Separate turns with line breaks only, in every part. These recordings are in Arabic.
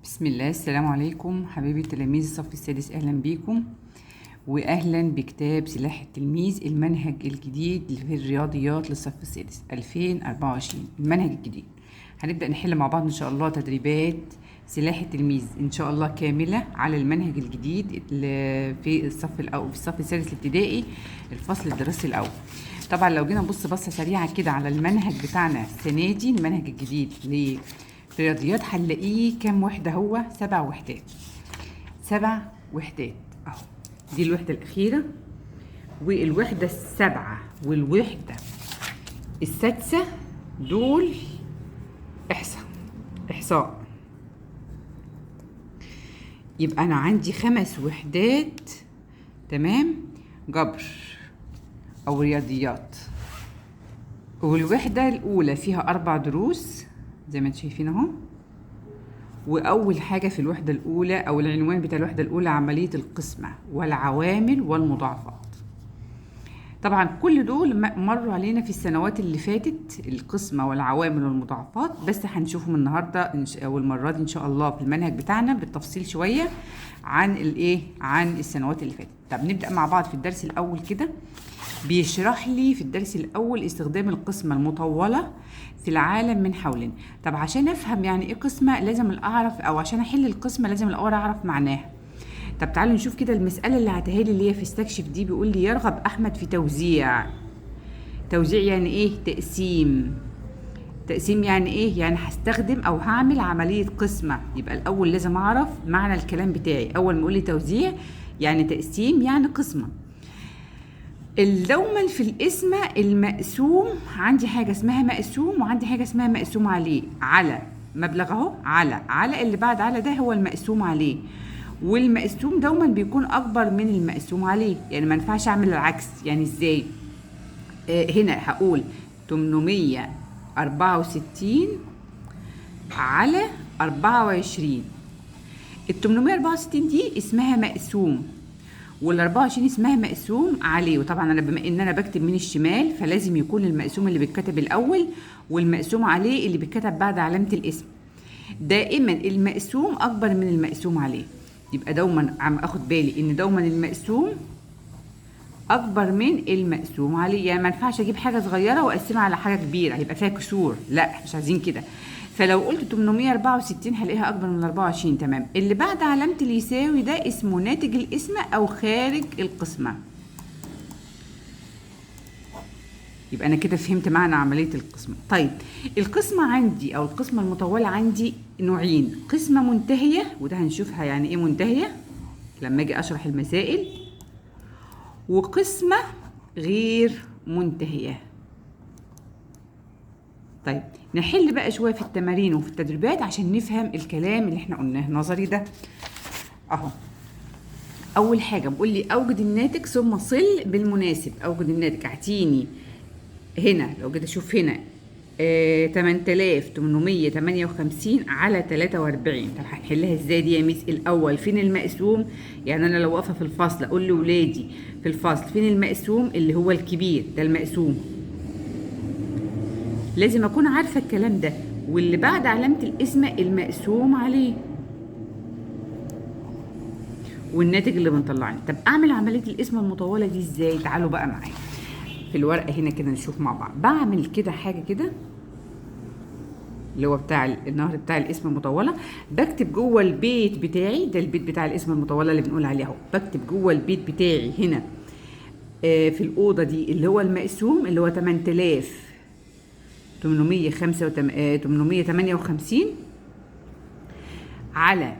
بسم الله. السلام عليكم حبايبي تلاميذ الصف السادس، اهلا بيكم واهلا بكتاب سلاح التلميذ، المنهج الجديد في الرياضيات للصف السادس 2024. المنهج الجديد هنبدأ نحل مع بعض ان شاء الله تدريبات سلاح التلميذ ان شاء الله كاملة على المنهج الجديد في الصف الاول، في الصف السادس الابتدائي، الفصل الدراسي الاول. طبعا لو جينا نبص بصة سريعة كده على المنهج بتاعنا السنة دي، المنهج الجديد في الرياضيات هنلاقيه كام وحدة؟ هو 7 وحدات. 7 وحدات اهو، دي الوحدة الأخيرة والوحدة السابعة والوحدة السادسة، دول إحصاء. يبقى أنا عندي 5 وحدات، تمام، جبر أو رياضيات. والوحدة الأولى فيها 4 دروس زي ما انتم شايفين اهو. واول حاجه في الوحده الاولى او العنوان بتاع الوحده الاولى عمليه القسمه والعوامل والمضاعفات. طبعا كل دول مروا علينا في السنوات اللي فاتت، القسمه والعوامل والمضاعفات، بس هنشوفهم النهارده او المره دي ان شاء الله في المنهج بتاعنا بالتفصيل شويه عن عن السنوات اللي فاتت. طب نبدا مع بعض في الدرس الاول كده. بيشرح لي في الدرس الأول استخدام القسمة المطولة في العالم من حولنا. طب عشان أفهم يعني إيه قسمة لازم أعرف، أو عشان أحل القسمة لازم الأول أعرف معناها. طب تعالوا نشوف كده المسألة اللي هتهالي اللي هي في استكشف دي. بيقول لي يرغب أحمد في توزيع. توزيع يعني إيه؟ تقسيم. تقسيم يعني إيه؟ يعني هستخدم أو هعمل عملية قسمة. يبقى الأول لازم أعرف معنى الكلام بتاعي. أول ما يقول لي توزيع يعني تقسيم يعني قسمة. دوما في الاسم المقسوم عندي حاجة اسمها مقسوم وعندي حاجة اسمها مقسوم عليه. على مبلغ اهو، على اللي بعد على ده هو المقسوم عليه. والمقسوم دوما بيكون اكبر من المقسوم عليه، يعني ما ينفعش اعمل العكس. يعني ازاي؟ هنا هقول 864 على 24. ال 864 دي اسمها مقسوم، وال 24 اسمها مقسوم عليه. وطبعا انا بما ان انا بكتب من الشمال فلازم يكون المقسوم اللي بيتكتب الاول والمقسوم عليه اللي بيتكتب بعد علامه الاسم. دائما المقسوم اكبر من المقسوم عليه. يبقى دوما عم اخد بالي ان دوما المقسوم اكبر من المقسوم عليه. يعني ما ينفعش اجيب حاجه صغيره واقسمها على حاجه كبيره هيبقى فيها كسور، لا مش عايزين كده. فلو قلت 864 هلاقيها اكبر من 24. تمام. اللي بعد علامه اليساوي ده اسمه ناتج القسمه او خارج القسمه. يبقى انا كده فهمت معنى عمليه القسمه. طيب القسمه عندي او القسمه المطوله عندي نوعين: قسمه منتهيه، وده هنشوفها يعني ايه منتهيه لما اجي اشرح المسائل، وقسمه غير منتهيه. طيب نحل بقى شويه في التمارين وفي التدريبات عشان نفهم الكلام اللي احنا قلناه نظري ده اهو. اول حاجه بقول لي اوجد الناتج ثم صل بالمناسب. اوجد الناتج اعطيني هنا، لو جيت اشوف هنا 8858 على 43. طب هنحلها ازاي دي يا ميس؟ الاول فين المقسوم؟ يعني انا لو واقفه في الفصل اقول لاولادي في الفصل فين المقسوم؟ اللي هو الكبير ده المقسوم، لازم اكون عارفه الكلام ده. واللي بعد علامه القسمه المقسوم عليه والناتج اللي بنطلعه. طب اعمل عمليه القسمه المطوله دي ازاي؟ تعالوا بقى معايا في الورقه هنا كده نشوف مع بعض. بعمل كده حاجه كده اللي هو بتاع النهر بتاع القسمه المطوله. بكتب جوه البيت بتاعي ده، البيت بتاع القسمه المطوله اللي بنقول عليه اهو. بكتب جوه البيت بتاعي هنا في الاوضه دي اللي هو المقسوم اللي هو 8858 على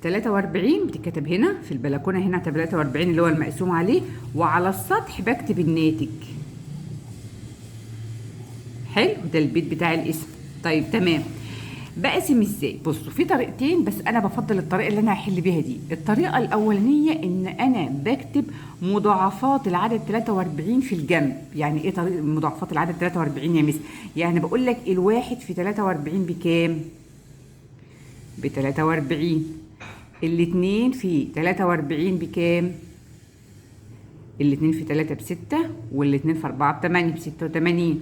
43 بتتكتب هنا في البلكونه هنا 43 اللي هو المقسوم عليه، وعلى السطح بكتب الناتج. حلو، ده البيت بتاع الاسم. طيب تمام. بقسم ازاي؟ بصوا في طريقتين بس انا بفضل الطريقه اللي انا هحل بيها دي. الطريقه الاولانيه ان انا بكتب مضاعفات العدد 43 في الجنب. يعني ايه طريقه مضاعفات العدد 43 يا مس؟ يعني بقول لك الواحد في 43 بكام؟ ب 43. الاتنين في 43 بكام؟ الاتنين في 3 ب6، والاتنين في 4 ب8 ب86.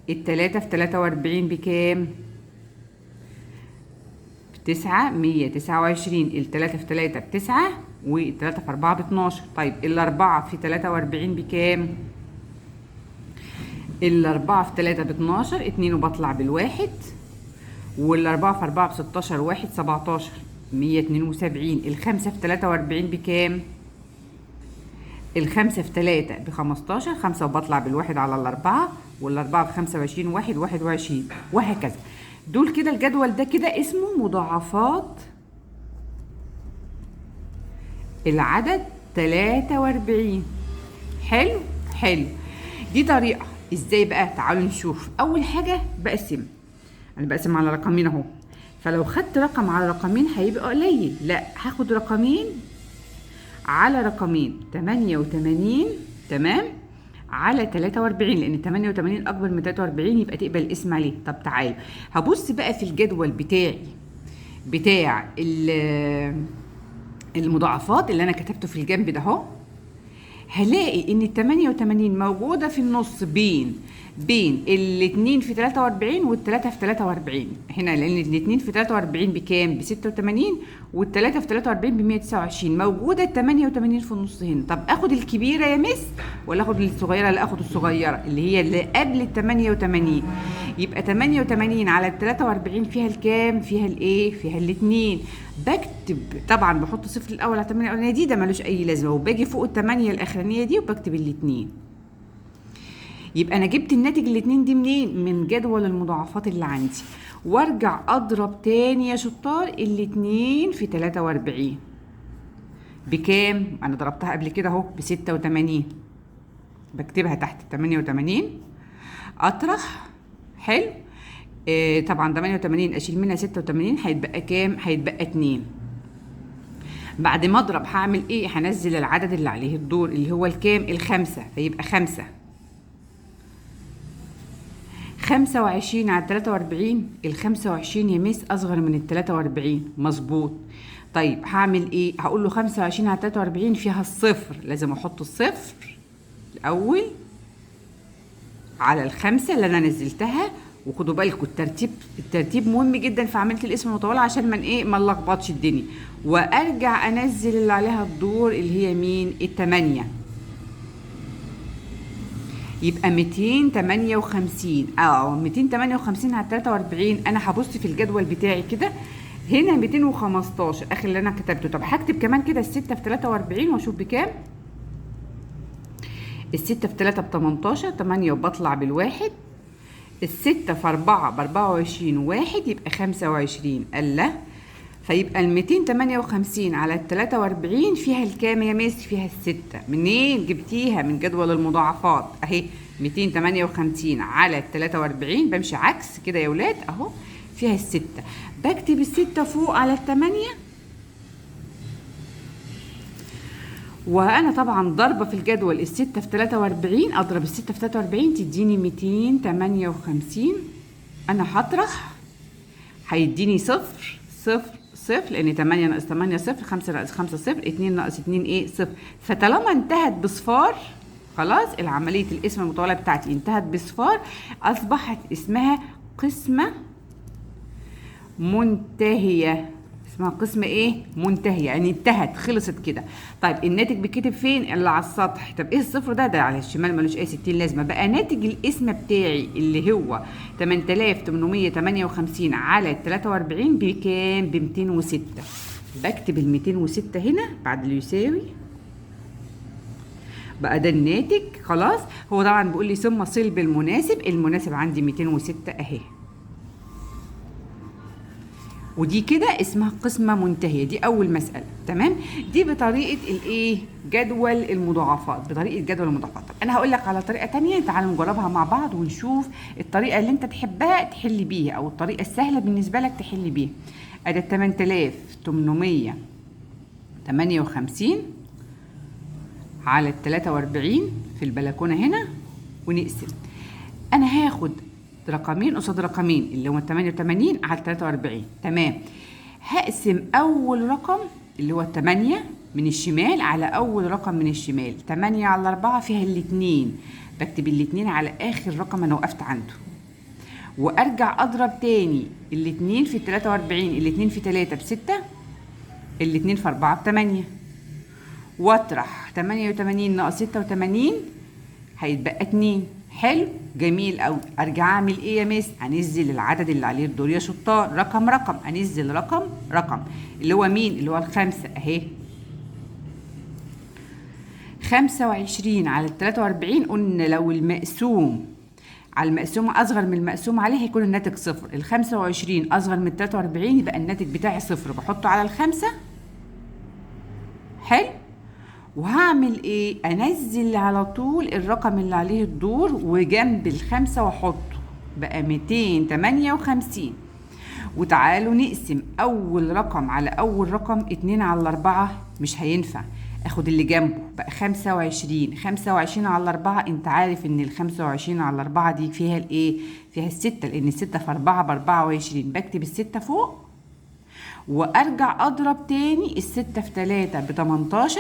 التلاتة في 43 بكام؟ 9 129. التلاتة في 3 ب9 والتلاتة في 4 ب12. طيب الأربعة في 43 بكام؟ الأربعة في 3 ب12، 2 وبطلع بالواحد، والأربعة في 4 ب16، واحد 17 172. الخمسة في 43 بكام؟ الخمسة في 3 ب15، 5 وبطلع بالواحد على الأربعة، والأربعة ب25، واحد 21، وهكذا. دول كده الجدول ده كده اسمه مضاعفات العدد 43. حلو حلو. دي طريقة ازاي بقى؟ تعالوا نشوف. أول حاجة بقسم، أنا بقسم على رقمين أهو، فلو خدت رقم على رقمين هيبقى قليل، لا هاخد رقمين على رقمين. 88 تمام على 43، لان 88 اكبر من 43 يبقى تقبل الاسم عليه. طب تعالوا هبص بقى في الجدول بتاعي بتاع المضاعفات اللي انا كتبته في الجنب ده اهو، هلاقي ان ال 88 موجوده في النص بين الاتنين في 43 والتلاتة في 43 هنا، لان الاتنين في 43 بكام؟ ب 86، والتلاتة في 43 ب 129. موجوده ال 88 في النص هنا. طب اخد الكبيره يا مس ولا اخد الصغيره؟ لا اخد الصغيره اللي هي اللي قبل ال 88. يبقى 88 على ال 43 فيها الكام؟ فيها الايه؟ فيها الاتنين. بكتب طبعا بحط صفر الاول على 8 الاولانيه دي، ده ملوش اي لازمه، وباجي فوق الثمانيه الاخرانيه دي وبكتب الاتنين. يبقى انا جبت الناتج الاتنين دي منين؟ من جدول المضاعفات اللي عندي. وارجع اضرب تاني يا شطار الاتنين في 43 بكام؟ انا ضربتها قبل كده اهو ب 86، بكتبها تحت 88 اطرح. حلو. طبعا 88 اشيل منها 86 هيتبقى كام؟ هيتبقى 2. بعد ما اضرب هعمل ايه؟ هنزل العدد اللي عليه الدور اللي هو الكام؟ الخمسة، فيبقى 5. 25 على 43. ال 25 يا ميس اصغر من ال 43. مظبوط. طيب هعمل ايه؟ هقول له 25 على 43 فيها الصفر، لازم احط الصفر الاول على الخمسة اللي انا نزلتها. وخدوا بالكم الترتيب مهم جدا في عمليه الاسم المطول عشان ما نلخبطش الدنيا. وارجع انزل اللي عليها الدور اللي هي مين؟ التمانية. يبقى 258. 258 على 43. انا هبص في الجدول بتاعي كده هنا 215 اخر اللي انا كتبته. طب هكتب كمان كده الستة في 43 واشوف بكام. الستة في 3 ب18، 8 وبطلع بالواحد. الستة في 4 ب24، واحد يبقى 25. الله. فيبقى ال 258 على ال 43 فيها الكام يا ميس؟ فيها الستة. منين جبتيها؟ من جدول المضاعفات اهي. 258 على ال 43 بمشي عكس كده يا ولاد اهو، فيها الستة. بكتب الستة فوق على التمانية، وانا طبعا ضربه في الجدول الستة في 43. اضرب الستة في 43 تديني 258. انا هطرح هيديني صفر صفر صفر، لان 8 ناقص 8 صفر، 5 ناقص 5 صفر، 2 ناقص 2 ايه؟ صفر. فطالما انتهت بصفار خلاص العمليه الاسم المطوله بتاعتي انتهت بصفار، اصبحت اسمها قسمه منتهيه. اسمها قسمة ايه؟ منتهية، يعني انتهت خلصت كده. طيب الناتج بيتكتب فين؟ اللي على السطح. طب ايه الصفر ده؟ ده على الشمال ملوش اي 60 لازمة. بقى ناتج الاسم بتاعي اللي هو 8858 على 43 بكام؟ ب 206. بكتب ال 206 هنا بعد اللي يساوي. بقى ده الناتج خلاص. هو طبعا بيقول لي ثم صل بالمناسب. المناسب عندي 206 اهي. ودي كده اسمها قسمة منتهية. دي أول مسألة. تمام. دي بطريقة الإيه؟ جدول المضاعفات. بطريقة جدول المضاعفات. طب أنا هقول لك على طريقة تانية، تعالوا نجربها مع بعض ونشوف الطريقة اللي أنت تحبها تحل بيها، أو الطريقة السهلة بالنسبة لك تحل بيها. أدي 8858 على 43 في البلكونة هنا، ونقسم. أنا هاخد رقمين قصاد رقمين اللي هو 88 على 43. تمام. هقسم اول رقم اللي هو 8 من الشمال على اول رقم من الشمال. 8 على 4 فيها الاتنين، بكتب الاتنين على اخر رقم انا وقفت عنده. وارجع اضرب تاني الاتنين في 43، الاتنين في 3 ب6، الاتنين في 4 ب8، واطرح 88 ناقص 86 هيتبقى 2. حلو جميل قوي. ارجع اعمل ايه يا مس؟ انزل العدد اللي عليه الدور يا شطار، رقم رقم، انزل رقم رقم، اللي هو مين؟ اللي هو ال5 اهي. 25 على 43 قلنا لو المقسوم على المقسوم اصغر من المقسوم عليه هيكون الناتج صفر. ال25 اصغر من 43 يبقى الناتج بتاعي صفر، بحطه على ال5. حلو. وهعمل ايه؟ انزل على طول الرقم اللي عليه الدور وجنب ال5 واحطه، بقى 258. وتعالوا نقسم اول رقم على اول رقم. 2 على 4 مش هينفع، اخد اللي جنبه بقى 25. 25 على 4 انت عارف ان ال25 على 4 دي فيها الايه؟ فيها ال6، لان ال6 في 4 ب24. بكتب ال6 فوق وارجع اضرب تاني ال6 في 3 ب18،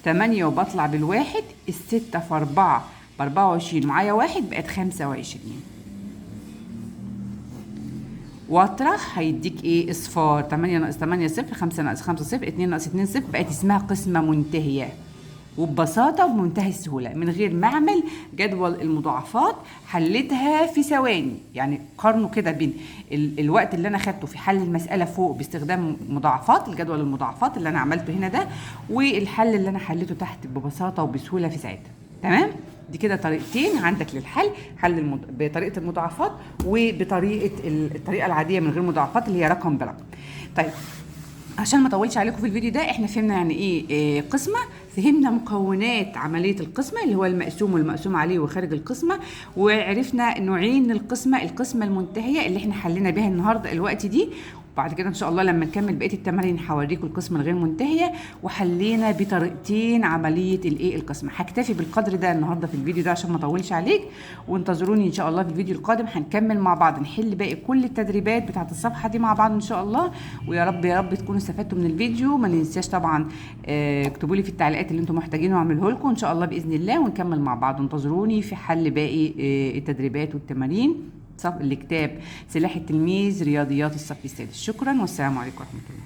8 وبطلع بالواحد. ال6 في 4 ب24 معايا واحد بقت 25. واطرح هيديك ايه؟ اصفار. 8 ناقص 8 صفر، 5 ناقص 5 صفر، 2 ناقص 2 صفر. بقت اسمها قسمة منتهية، وببساطة وبمنتهى السهولة من غير ما اعمل جدول المضاعفات. حلتها في ثواني. يعني قارنوا كده بين الوقت اللي انا خدته في حل المسألة فوق باستخدام مضاعفات، الجدول المضاعفات اللي انا عملته هنا ده، والحل اللي انا حلته تحت ببساطة وبسهولة في ساعتها. تمام؟ دي كده طريقتين عندك للحل، حل بطريقة المضاعفات وبطريقة الطريقة العادية من غير مضاعفات اللي هي رقم برقم. طيب عشان ما اطولش عليكم في الفيديو ده، احنا فهمنا يعني ايه قسمه، فهمنا مكونات عمليه القسمه اللي هو المقسوم والمقسوم عليه وخارج القسمه، وعرفنا نوعين القسمه، القسمه المنتهيه اللي احنا حلينا بيها النهارده الوقت دي، وبعد كده ان شاء الله لما نكمل بقيه التمارين هوريكم القسمه الغير منتهيه، وحلينا بطريقتين عمليه الايه القسمه. هكتفي بالقدر ده النهارده في الفيديو ده عشان ما اطولش عليك، وانتظروني ان شاء الله في الفيديو القادم هنكمل مع بعض نحل باقي كل التدريبات بتاعه الصفحه دي مع بعض ان شاء الله. ويا رب يا رب تكونوا استفدتوا من الفيديو. ما ننساش طبعا اكتبوا لي في التعليقات اللي انتم محتاجينه واعمله لكم ان شاء الله باذن الله، ونكمل مع بعض. انتظروني في حل باقي التدريبات والتمارين الكتاب سلاح التلميذ رياضيات الصف السادس. شكرا والسلام عليكم ورحمه الله.